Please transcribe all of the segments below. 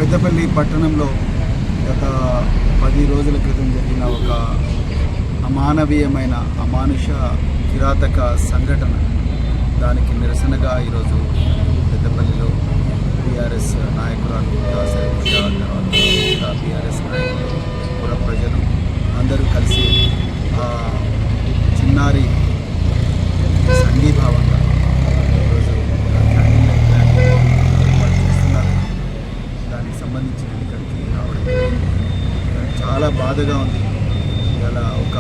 పెద్దపల్లి పట్టణంలో గత 10 రోజుల క్రితం జరిగిన ఒక అమానవీయమైన అమానుష కిరాతక సంఘటన, దానికి నిరసనగా ఈరోజు పెద్దపల్లిలో బీఆర్ఎస్ నాయకురాలు తర్వాత బీఆర్ఎస్ నాయకులు పుర ప్రజలు అందరూ కలిసి ఆ చిన్నారి సంఘీభావంగా ఈరోజు ఏర్పాటు చేస్తున్నారు. దానికి సంబంధించి ఇక్కడికి రావడం చాలా బాధగా ఉంది. ఇలా ఒక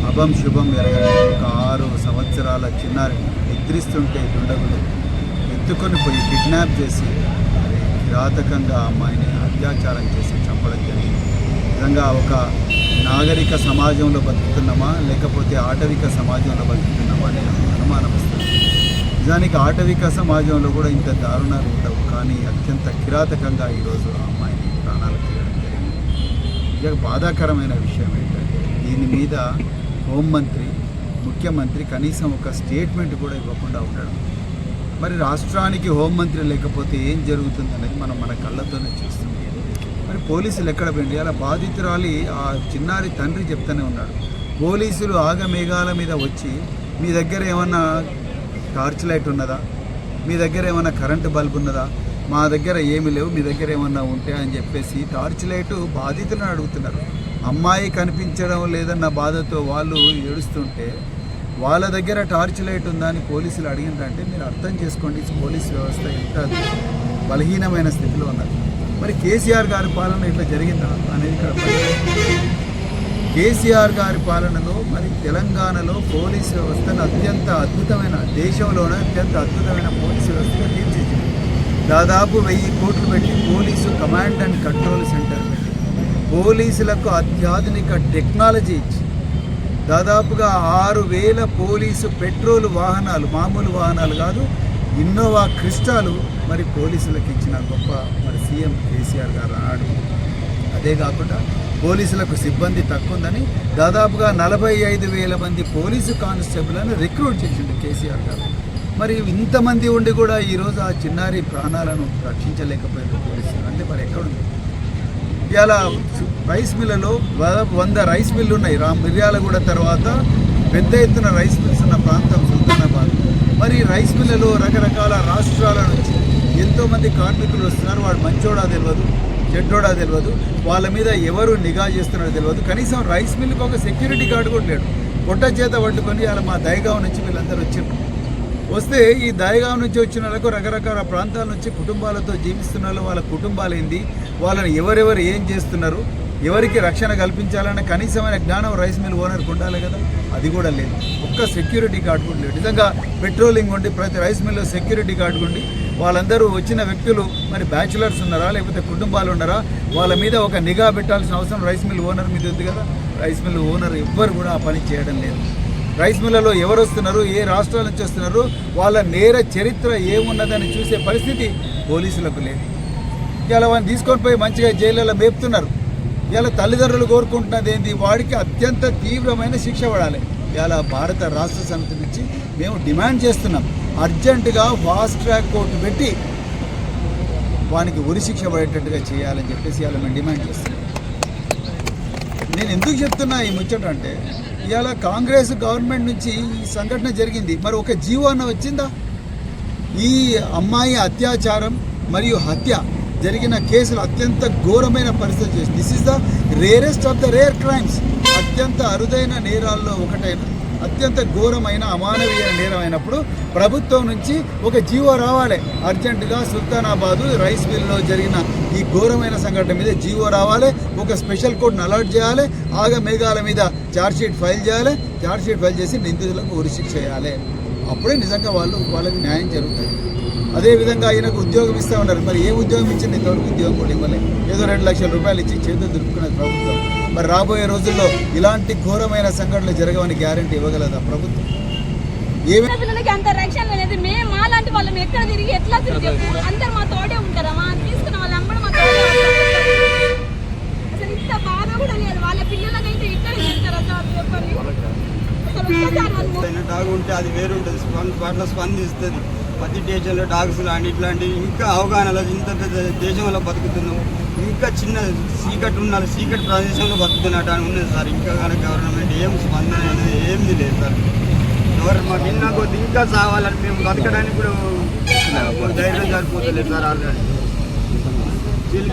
అభం శుభం ఎరగని ఒక 6 సంవత్సరాల చిన్నారి నిద్రిస్తుంటే దుండగులు ఎత్తుకొని పోయి కిడ్నాప్ చేసి కిరాతకంగా అమ్మాయిని అత్యాచారం చేసి చంపడం జరిగింది. నిజంగా ఒక నాగరిక సమాజంలో బతుకుతున్నామా లేకపోతే ఆటవిక సమాజంలో బతుకుతున్నామా అనే అనుమానం వస్తుంది. నిజానికి ఆటవిక సమాజంలో కూడా ఇంత దారుణాలు ఉండవు, కానీ అత్యంత కిరాతకంగా ఈరోజు ఆ అమ్మాయిని ప్రాణాలు తీయడం జరిగింది. ఇక బాధాకరమైన విషయం ఏంటంటే దీని మీద హోంమంత్రి, ముఖ్యమంత్రి కనీసం ఒక స్టేట్మెంట్ కూడా ఇవ్వకుండా ఉండడం. మరి రాష్ట్రానికి హోంమంత్రి లేకపోతే ఏం జరుగుతుందనేది మనం మన కళ్ళతోనే చూస్తున్నాం. మరి పోలీసులు ఎక్కడ పోయింది? అలా బాధితురాలి ఆ చిన్నారి తండ్రి చెప్తూనే ఉన్నాడు, పోలీసులు ఆగమేఘాల మీద వచ్చి మీ దగ్గర ఏమన్నా టార్చ్ లైట్ ఉన్నదా, మీ దగ్గర ఏమన్నా కరెంటు బల్బు ఉన్నదా, మా దగ్గర ఏమి లేవు, మీ దగ్గర ఏమన్నా ఉంటే అని చెప్పేసి టార్చ్ లైట్ బాధితులను అడుగుతున్నారు. అమ్మాయి కనిపించడం లేదన్న బాధతో వాళ్ళు ఏడుస్తుంటే వాళ్ళ దగ్గర టార్చ్ లైట్ ఉందా అని పోలీసులు అడిగిందంటే మీరు అర్థం చేసుకోండి పోలీస్ వ్యవస్థ ఎంత బలహీనమైన స్థితిలో ఉన్నది. మరి కేసీఆర్ గారి పాలన ఇట్లా జరిగిందా అనేది ఇక్కడ కేసీఆర్ గారి పాలనలో మరి తెలంగాణలో పోలీస్ వ్యవస్థను అత్యంత అద్భుతమైన, దేశంలోనే అత్యంత అద్భుతమైన పోలీసు వ్యవస్థగా తీర్చిదిద్దింది. దాదాపు 1000 కోట్లు పెట్టి police command and control centre పెట్టి పోలీసులకు అత్యాధునిక టెక్నాలజీ ఇచ్చి దాదాపుగా 6000 పోలీసు పెట్రోల్ వాహనాలు, మామూలు వాహనాలు కాదు, ఇన్నోవా క్రిస్టాలు మరి పోలీసులకు ఇచ్చిన గొప్ప మరి సీఎం కేసీఆర్ గారు అన్నాడు. అదే కాకుండా పోలీసులకు సిబ్బంది తక్కువ ఉందని దాదాపుగా 45,000 మంది పోలీసు కానిస్టేబుల్ని రిక్రూట్ చేసింది కేసీఆర్ గారు. మరి ఇంతమంది ఉండి కూడా ఈరోజు ఆ చిన్నారి ప్రాణాలను రక్షించలేకపోయారు పోలీసులు అంటే మరి ఎక్కడుంది? ఇవాళ రైస్ మిల్లలో 100 రైస్ మిల్లు ఉన్నాయి. మిర్యాలగూడ తర్వాత పెద్ద ఎత్తున రైస్ మిల్స్ ఉన్న ప్రాంతం సుల్తానాబాద్. మరి రైస్ మిల్లలో రకరకాల రాష్ట్రాల నుంచి ఎంతోమంది కార్మికులు వస్తున్నారు. వాడు మంచోడా తెలియదు, చెడ్డోడా తెలియదు, వాళ్ళ మీద ఎవరు నిఘా చేస్తున్నారో తెలియదు. కనీసం రైస్ మిల్లుకి ఒక సెక్యూరిటీ గార్డు కూడా లేడు. పొట్ట చేత పట్టుకొని అలా మా దయగావ్ నుంచి వీళ్ళందరూ వచ్చారు. వస్తే ఈ దయగావ్ నుంచి వచ్చిన వాళ్ళకు రకరకాల ప్రాంతాల నుంచి కుటుంబాలతో జీవిస్తున్నారు. వాళ్ళ కుటుంబాలు ఏంది, వాళ్ళని ఎవరెవరు ఏం చేస్తున్నారు, ఎవరికి రక్షణ కల్పించాలన్న కనీసమైన జ్ఞానం రైస్ మిల్ ఓనర్కి ఉండాలి కదా, అది కూడా లేదు. ఒక్క సెక్యూరిటీ గార్డు కూడా లేడు. నిజంగా పెట్రోలింగ్ ఉండి ప్రతి రైస్ మిల్లో సెక్యూరిటీ గార్డు ఉండి వాళ్ళందరూ వచ్చిన వ్యక్తులు మరి బ్యాచులర్స్ ఉన్నారా లేకపోతే కుటుంబాలు ఉన్నారా, వాళ్ళ మీద ఒక నిఘా పెట్టాల్సిన అవసరం రైస్ మిల్ ఓనర్ మీద ఉంది కదా. రైస్ మిల్ ఓనర్ ఎవ్వరు కూడా ఆ పని చేయడం లేదు. రైస్ మిల్లలో ఎవరు వస్తున్నారు, ఏ రాష్ట్రాల నుంచి వస్తున్నారు, వాళ్ళ నేర చరిత్ర ఏమున్నదని చూసే పరిస్థితి పోలీసులకు లేదు. ఇలా వాళ్ళని తీసుకొని పోయి మంచిగా జైళ్ళలో మేపుతున్నారు. ఇలా తల్లిదండ్రులు కోరుకుంటున్నది ఏంటి, వాడికి అత్యంత తీవ్రమైన శిక్ష పడాలి. ఇలా భారత రాష్ట్ర సమితి నుంచి మేము డిమాండ్ చేస్తున్నాం, అర్జెంటుగా ఫాస్ట్ ట్రాక్ కోర్టు పెట్టి వానికి ఉరి శిక్ష పడేటట్టుగా చేయాలని చెప్పేసి ఇలా మేము డిమాండ్ చేస్తున్నాం. నేను ఎందుకు చెప్తున్నా ఈ ముచ్చట అంటే ఇవాళ కాంగ్రెస్ గవర్నమెంట్ నుంచి ఈ సంఘటన జరిగింది, మరి ఒక జీవో అన్న వచ్చిందా? ఈ అమ్మాయి అత్యాచారం మరియు హత్య జరిగిన కేసులు అత్యంత ఘోరమైన పరిస్థితి చేసి this is the rarest of the rare crimes, అత్యంత అరుదైన నేరాల్లో ఒకటైన అత్యంత ఘోరమైన అమానవీయ నేరం అయినప్పుడు ప్రభుత్వం నుంచి ఒక జీవో రావాలి. అర్జెంటుగా సుల్తానాబాదు రైస్ మిల్లో జరిగిన ఈ ఘోరమైన సంఘటన మీద జీవో రావాలి. ఒక స్పెషల్ కోర్టును అలాట్ చేయాలి. ఆగమేఘాల మీద ఛార్జ్షీట్ ఫైల్ చేయాలి. ఛార్జ్షీట్ ఫైల్ చేసి నిందితులకు ఉరిశిక్ష చేయాలి. అప్పుడే నిజంగా వాళ్ళకి న్యాయం జరుగుతుంది. అదేవిధంగా ఆయనకు ఉద్యోగం ఇస్తూ ఉన్నారు. మరి ఏ ఉద్యోగం ఇచ్చింది? ఇంతవరకు ఉద్యోగం కూడా ఇవ్వలేదు. ఏదో 2 లక్షల రూపాయలు ఇచ్చి చేతులు దులుపుకున్నది ప్రభుత్వం. మరి రాబోయే రోజుల్లో ఇలాంటి ఘోరమైన సంఘటనలు జరగవని గ్యారంటీ ఇవ్వగలదా ప్రభుత్వం? పిల్లలకి అంత రక్షణ లేదు. మేము మాలాంటి వాళ్ళని ఎక్కడ తిరిగి ఎట్లా తిరిగి అందరు మా తోడే ఉంటారా? మా తీసుకున్న వాళ్ళ అమ్మడు మా తోడే అసలు ఇంత బాధ కూడా లేదు. వాళ్ళ పిల్లలకైతే ఇక్కడ చేస్తారా సార్ చెప్పండి. డాగ్ ఉంటే అది వేరు ఉంటుంది, వాటిలో స్పందిస్తుంది. ప్రతి దేశంలో డాగ్స్ లాంటి ఇట్లాంటి ఇంకా అవగాహనలో ఇంత పెద్ద దేశంలో బతుకుతున్నాం. ఇంకా చిన్న సీకట్ ఉండాలి, సీకట్ ప్రదేశంలో బతుకుతున్నట్టు అని ఉన్నది సార్. ఇంకా కానీ గవర్నమెంట్ ఏం స్పందన అనేది ఏమీ లేదు సార్. ఎవరు మాకు నిన్న కొద్ది ఇంకా చావాలని మేము బతకడానికి కూడా ధైర్యం సరిపోతలేదు సార్. ఆల్రెడీ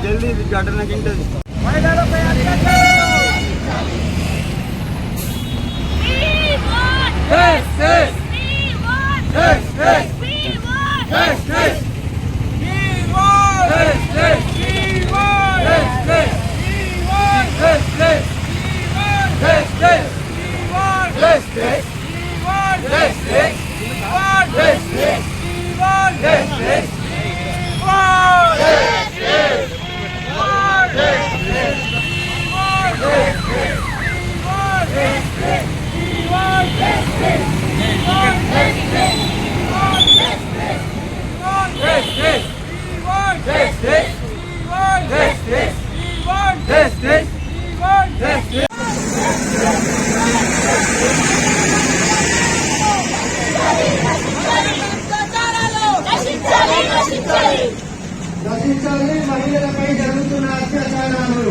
జల్దీ ఇది ఘటనకి ఇంత నశించాలి మహిళలపై జరుగుతున్న అత్యాచారాలు.